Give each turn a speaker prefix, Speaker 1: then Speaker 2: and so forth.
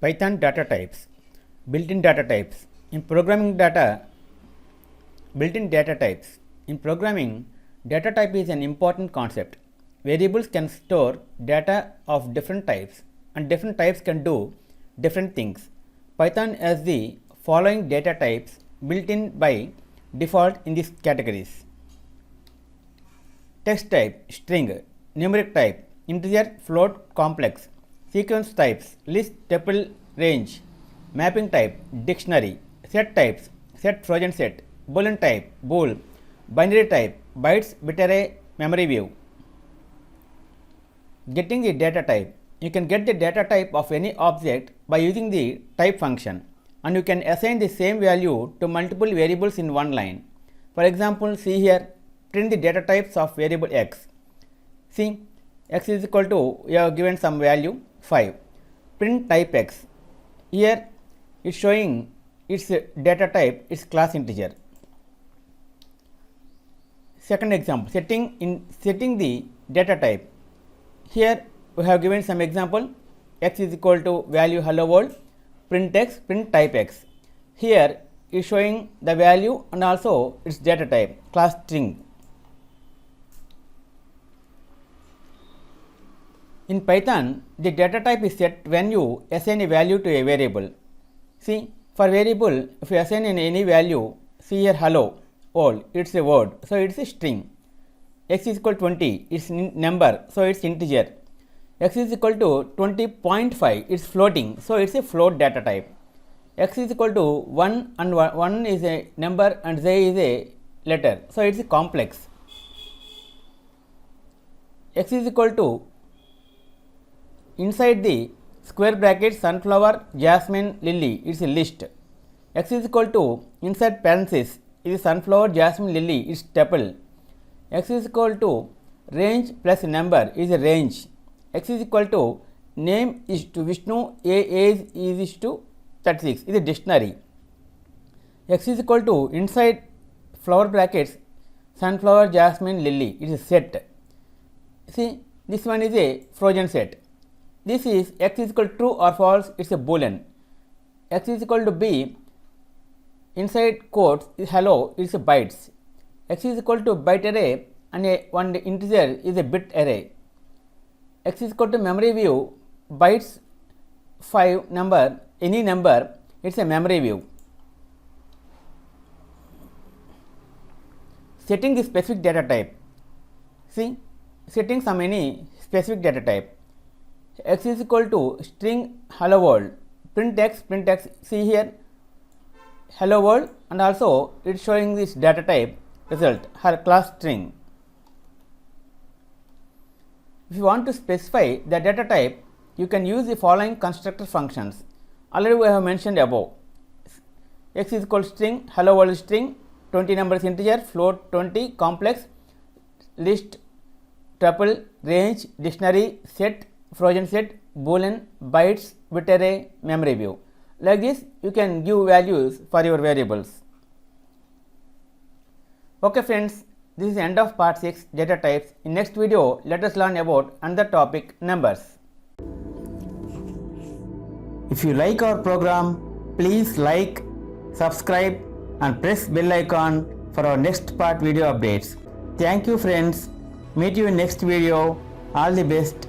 Speaker 1: Python data types, built-in data types. In programming, built-in data types. In programming, data type is an important concept. Variables can store data of different types, and different types can do different things. Python has the following data types built in by default in these categories: text type, string; numeric type, integer, float, complex; sequence types, list, tuple, range; mapping type, dictionary; set types, set, Trojan set; Boolean type, bool; binary type, bytes, bit array, memory view. Getting the data type. You can get the data type of any object by using the type function, and you can assign the same value to multiple variables in one line. For example, see here, print the data types of variable x. See, x is equal to, you have given some value 5. Print type x. Here it's showing its data type is class integer. Second example, setting the data type. Here we have given some example, x is equal to value hello world, print x, print type x. Here is showing the value and also its data type, class string. In Python, the data type is set when you assign a value to a variable. See, for variable, if you assign any value, see here hello world, it's a word, so it's a string. X is equal to 20, it's number, so it's integer. X is equal to 20.5, it's floating, so it's a float data type. X is equal to 1 and 1 is a number and Z is a letter, so it's a complex. X is equal to, inside the square bracket, sunflower, jasmine, lily, it's a list. X is equal to, inside parenthesis, is sunflower, jasmine, lily, it's tuple. X is equal to range plus number is a range. X is equal to name is to Vishnu, age is to 36 is a dictionary. X is equal to, inside flower brackets, sunflower, jasmine, lily, it is a set. See, this one is a Trojan set. This is x is equal to true or false, it is a Boolean. X is equal to b, inside quotes is hello, it is a bytes. X is equal to byte array and one integer is a bit array. X is equal to memory view, bytes 5 number, any number, it's a memory view. Setting the specific data type. See, setting some any specific data type. X is equal to string hello world, print x, see here hello world, and also it's showing this data type result, her class string. If you want to specify the data type, you can use the following constructor functions. Already we have mentioned above. X is equal to string, hello world string, 20 numbers integer, float 20, complex, list, tuple, range, dictionary, set, Trojan set, Boolean, bytes, bit array, memory view. Like this, you can give values for your variables. Okay friends, this is the end of part 6, data types. In next video, let us learn about another topic, numbers. If you like our program, please like, subscribe and press bell icon for our next part video updates. Thank you friends. Meet you in next video. All the best.